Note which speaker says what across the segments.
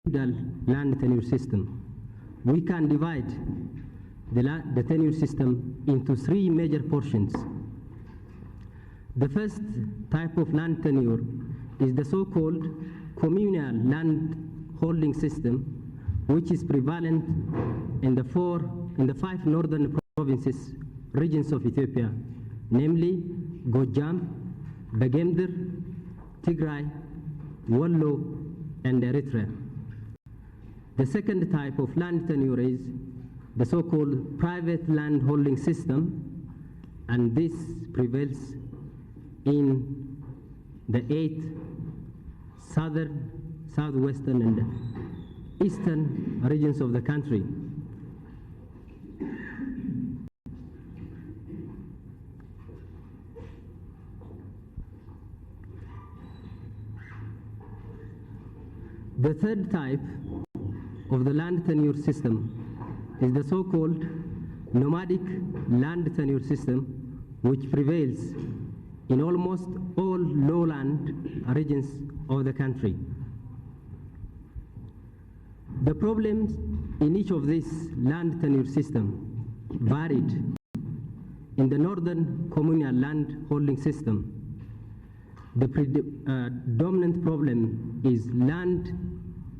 Speaker 1: land tenure system. We can divide the tenure system into three major portions. The first type of land tenure is the so-called communal land holding system, which is prevalent in the five northern provinces, regions of Ethiopia, namely Gojam, Begemder, Tigray, Wollo, and Eritrea. The second type of land tenure is the so-called private land holding system, and this prevails in the 8 southern, southwestern, and eastern regions of the country. The third type of the land tenure system is the so-called nomadic land tenure system, which prevails in almost all lowland regions of the country. The problems in each of these land tenure systems varied. In the northern communal land holding system, the dominant problem is land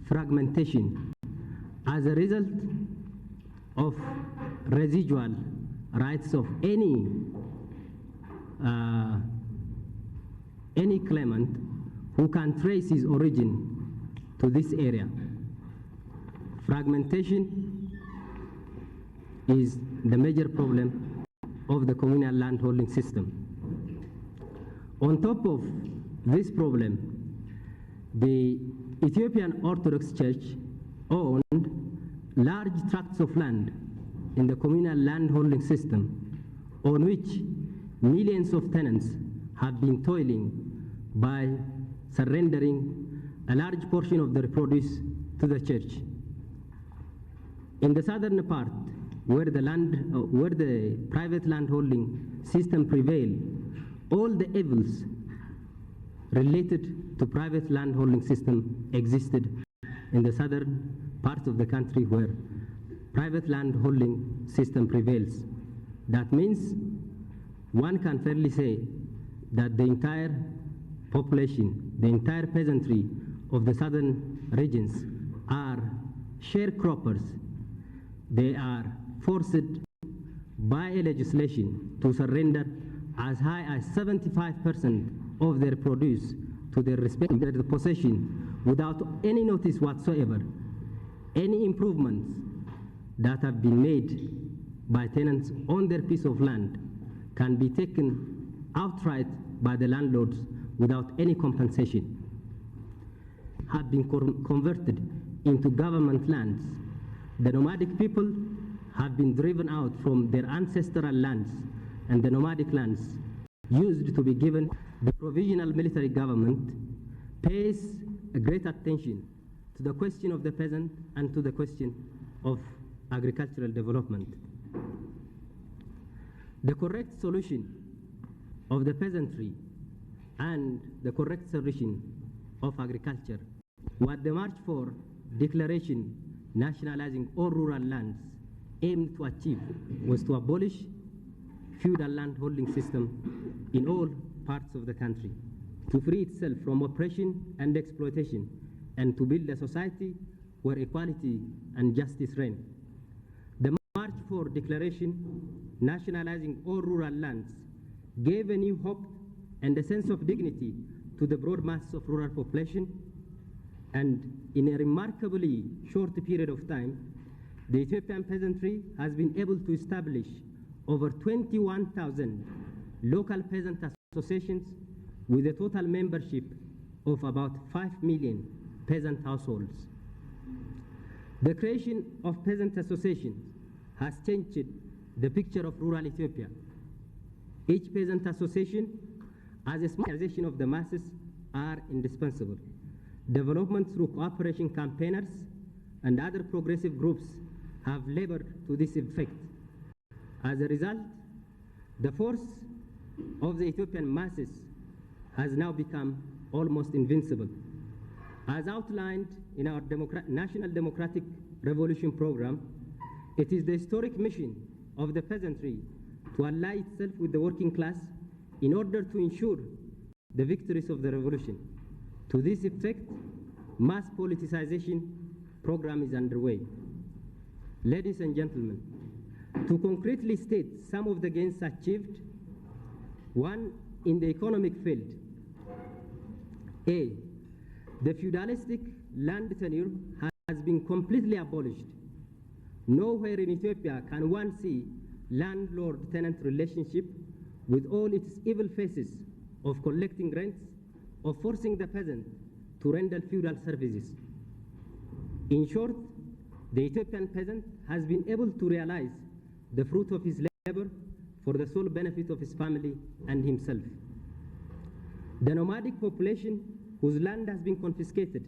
Speaker 1: fragmentation as a result of residual rights of any claimant who can trace his origin to this area. Fragmentation is the major problem of the communal land holding system. On top of this problem, the Ethiopian Orthodox Church owned large tracts of land in the communal land holding system, on which millions of tenants have been toiling by surrendering a large portion of their produce to the church. In the southern part, where the private land holding system prevailed, all the evils related to private land holding system existed in the southern parts of the country where private land holding system prevails. That means one can fairly say that the entire population, the entire peasantry of the southern regions are sharecroppers. They are forced by a legislation to surrender as high as 75% of their produce to their respective possession without any notice whatsoever. Any improvements that have been made by tenants on their piece of land can be taken outright by the landlords without any compensation. Have been converted into government lands. The nomadic people have been driven out from their ancestral lands, and the nomadic lands used to be given. The provisional military government pays a great attention to the question of the peasant and to the question of agricultural development. The correct solution of the peasantry and the correct solution of agriculture, what the March for Declaration nationalizing all rural lands aimed to achieve was to abolish feudal land holding system in all parts of the country, to free itself from oppression and exploitation, and to build a society where equality and justice reign. The March for Declaration nationalizing all rural lands gave a new hope and a sense of dignity to the broad mass of rural population, and in a remarkably short period of time, the Ethiopian peasantry has been able to establish over 21,000 local peasant associations with a total membership of about 5 million peasant households. The creation of peasant associations has changed the picture of rural Ethiopia. Each peasant association, as a small organization of the masses, are indispensable. Development through cooperation campaigners and other progressive groups have labored to this effect. As a result, the force of the Ethiopian masses has now become almost invincible. As outlined in our National Democratic Revolution program, it is the historic mission of the peasantry to ally itself with the working class in order to ensure the victories of the revolution. To this effect, mass politicization program is underway. Ladies and gentlemen, to concretely state some of the gains achieved, one, in the economic field. A, the feudalistic land tenure has been completely abolished. Nowhere in Ethiopia can one see landlord-tenant relationship with all its evil faces of collecting rents, of forcing the peasant to render feudal services. In short, the Ethiopian peasant has been able to realize the fruit of his labor for the sole benefit of his family and himself. The nomadic population whose land has been confiscated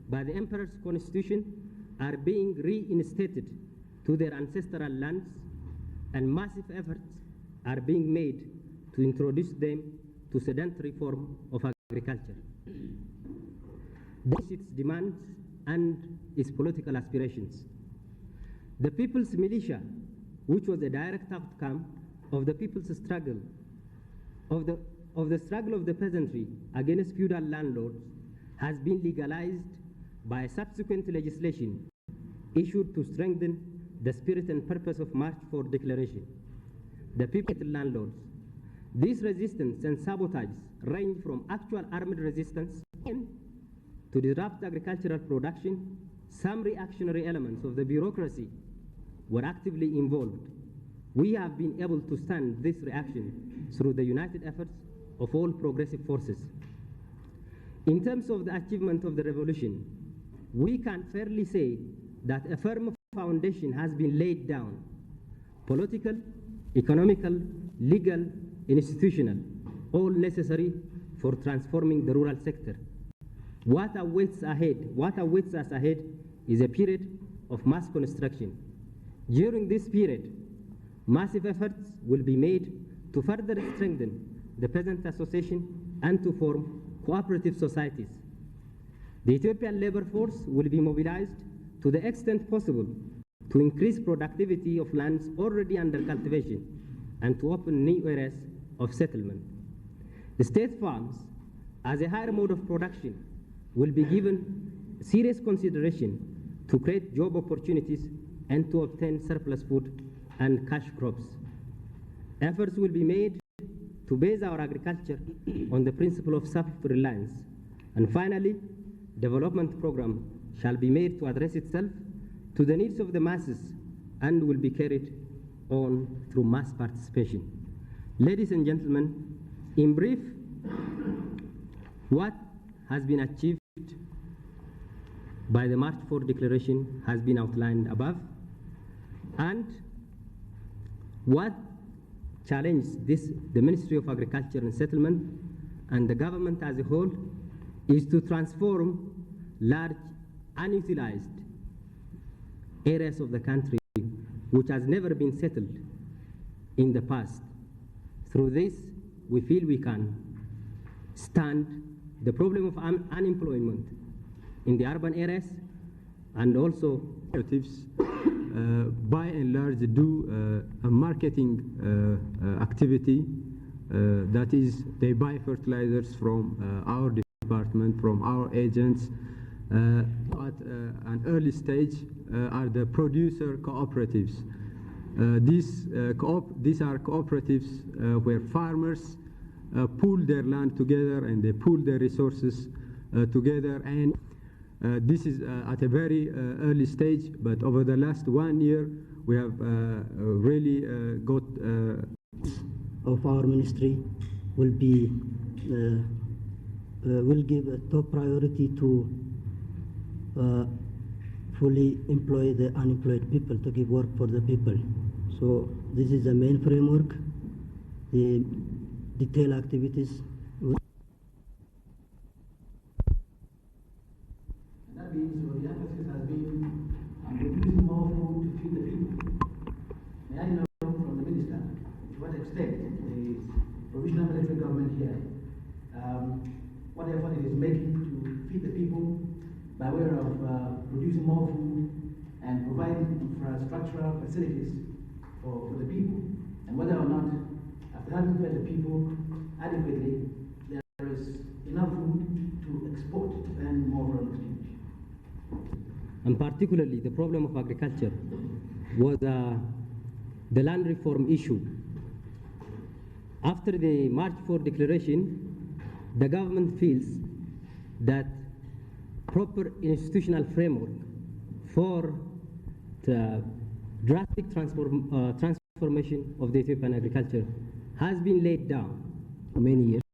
Speaker 1: by the emperor's constitution are being reinstated to their ancestral lands, and massive efforts are being made to introduce them to sedentary form of agriculture. This is its demands and its political aspirations. The people's militia, which was a direct outcome of the people's struggle, of the struggle of the peasantry against feudal landlords, has been legalized by a subsequent legislation issued to strengthen the spirit and purpose of March 4 Declaration. The people landlords. This resistance and sabotage range from actual armed resistance to disrupt agricultural production. Some reactionary elements of the bureaucracy were actively involved. We have been able to stand this reaction through the united efforts of all progressive forces. In terms of the achievement of the revolution, we can fairly say that a firm foundation has been laid down: political, economical, legal, institutional, all necessary for transforming the rural sector. What awaits us ahead is a period of mass construction. During this period, massive efforts will be made to further strengthen the peasant association and to form cooperative societies. The Ethiopian labor force will be mobilized to the extent possible to increase productivity of lands already under cultivation and to open new areas of settlement. The state farms, as a higher mode of production, will be given serious consideration to create job opportunities and to obtain surplus food and cash crops. Efforts will be made to base our agriculture on the principle of self-reliance. And finally, development program shall be made to address itself to the needs of the masses and will be carried on through mass participation. Ladies and gentlemen, in brief, what has been achieved by the March 4 Declaration has been outlined above, and what challenges the Ministry of Agriculture and Settlement and the government as a whole is to transform large unutilized areas of the country which has never been settled in the past. Through this, we feel we can stand the problem of unemployment in the urban areas, and also
Speaker 2: by and large do a marketing activity, that is, they buy fertilizers from our department, from our agents. At an early stage are the producer cooperatives. These are cooperatives where farmers pool their land together and they pool their resources together, and this is at a very early stage, but over the last 1 year we have really got
Speaker 3: of our ministry will be will give a top priority to fully employ the unemployed people, to give work for the people. So this is the main framework. The detailed activities.
Speaker 4: That means the emphasis has been on producing more food to feed the people. May I know from the minister to what extent the provisional military government here, what effort it is making to feed the people by way of more food and providing infrastructural facilities for the people. And whether or not, after having fed the people adequately, there is enough food to export to earn more foreign exchange.
Speaker 1: And particularly the problem of agriculture was the land reform issue. After the March 4 declaration, the government feels that proper institutional framework for the drastic transformation of the Ethiopian agriculture has been laid down for many years.